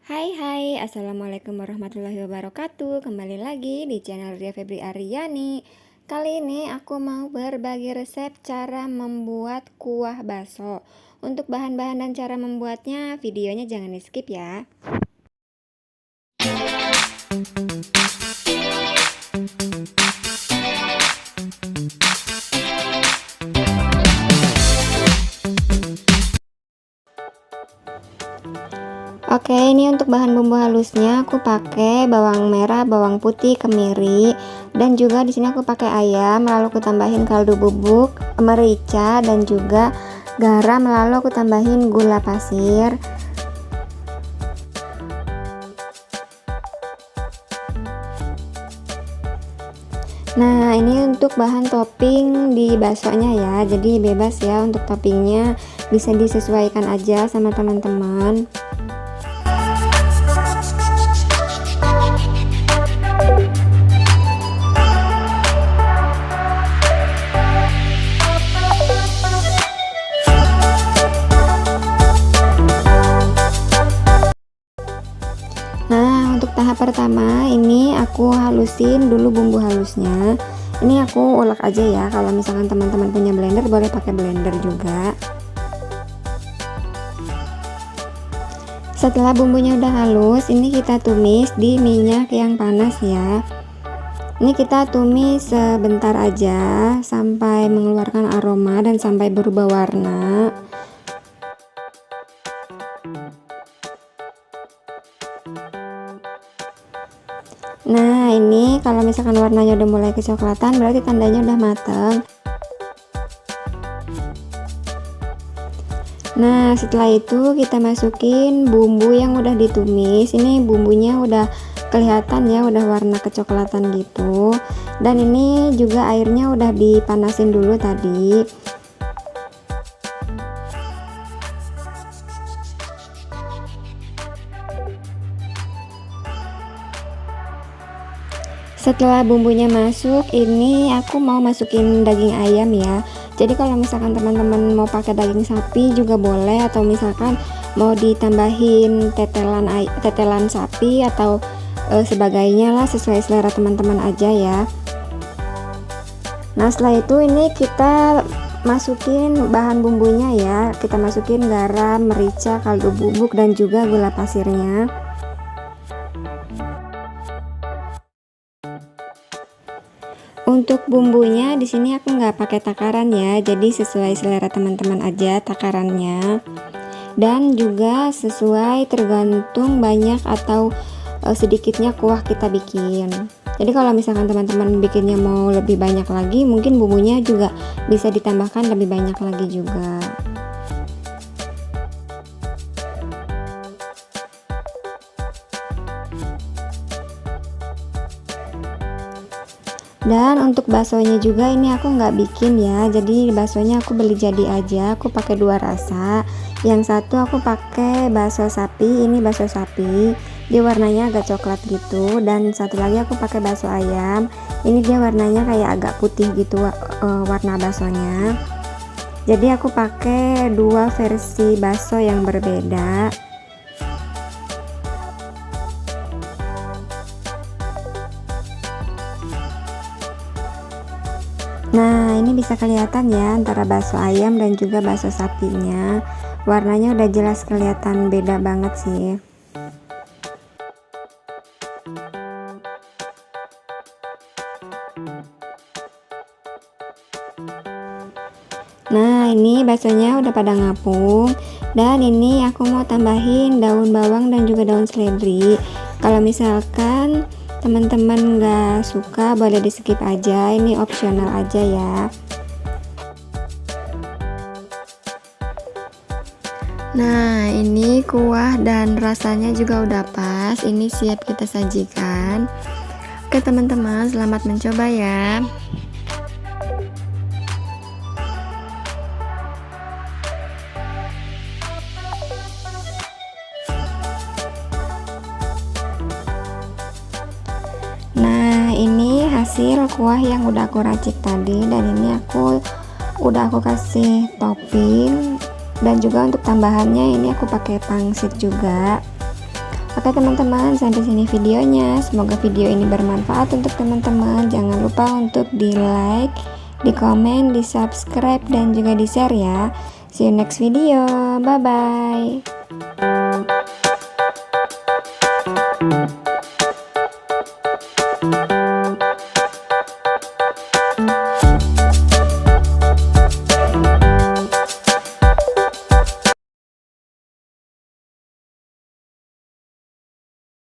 Hai hai, Assalamualaikum warahmatullahi wabarakatuh. Kembali lagi di channel Ria Febri Aryani. Kali ini aku mau berbagi resep cara membuat kuah bakso. Untuk bahan-bahan dan cara membuatnya, videonya jangan di skip ya. Oke, ini untuk bahan bumbu halusnya aku pakai bawang merah, bawang putih, kemiri, dan juga di sini aku pakai ayam. Lalu aku tambahin kaldu bubuk, merica, dan juga garam. Lalu aku tambahin gula pasir. Nah, ini untuk bahan topping di baksonya ya. Jadi bebas ya untuk toppingnya, bisa disesuaikan aja sama teman-teman. Nah, untuk tahap pertama ini aku halusin dulu bumbu halusnya. Ini aku ulek aja ya. Kalau misalkan teman-teman punya blender boleh pakai blender juga. Setelah bumbunya udah halus, ini kita tumis di minyak yang panas ya. Ini kita tumis sebentar aja sampai mengeluarkan aroma dan sampai berubah warna. Nah, ini kalau misalkan warnanya udah mulai kecoklatan berarti tandanya udah mateng. Nah, setelah itu kita masukin bumbu yang udah ditumis. Ini bumbunya udah kelihatan ya, udah warna kecoklatan gitu. Dan ini juga airnya udah dipanasin dulu tadi. Setelah bumbunya masuk, ini aku mau masukin daging ayam ya. Jadi kalau misalkan teman-teman mau pakai daging sapi juga boleh, atau misalkan mau ditambahin tetelan sapi atau sebagainya lah, sesuai selera teman-teman aja ya. Nah, setelah itu ini kita masukin bahan bumbunya ya. Kita masukin garam, merica, kaldu bubuk, dan juga gula pasirnya. Untuk bumbunya di sini aku nggak pakai takaran ya, jadi sesuai selera teman-teman aja takarannya. Dan juga sesuai tergantung banyak atau sedikitnya kuah kita bikin. Jadi kalau misalkan teman-teman bikinnya mau lebih banyak lagi, mungkin bumbunya juga bisa ditambahkan lebih banyak lagi juga. Dan untuk baksonya juga ini aku nggak bikin ya, jadi baksonya aku beli jadi aja. Aku pakai dua rasa, yang satu aku pakai bakso sapi, ini bakso sapi, dia warnanya agak coklat gitu. Dan satu lagi aku pakai bakso ayam, ini dia warnanya kayak agak putih gitu warna baksonya. Jadi aku pakai dua versi bakso yang berbeda. Nah, ini bisa kelihatan ya antara bakso ayam dan juga bakso sapinya. Warnanya udah jelas kelihatan beda banget sih. Nah, ini baksonya udah pada ngapung. Dan ini aku mau tambahin daun bawang dan juga daun seledri. Kalau misalkan teman-teman nggak suka boleh di skip aja, ini opsional aja ya. Nah, ini kuah dan rasanya juga udah pas. Ini siap kita sajikan. Oke teman-teman, selamat mencoba ya. Nah, ini hasil kuah yang udah aku racik tadi, dan ini udah aku kasih topping, dan juga untuk tambahannya ini aku pakai pangsit juga. Oke teman-teman, sampai sini videonya. Semoga video ini bermanfaat untuk teman-teman. Jangan lupa untuk di like, di komen, di subscribe, dan juga di share ya. See you next video. Bye bye.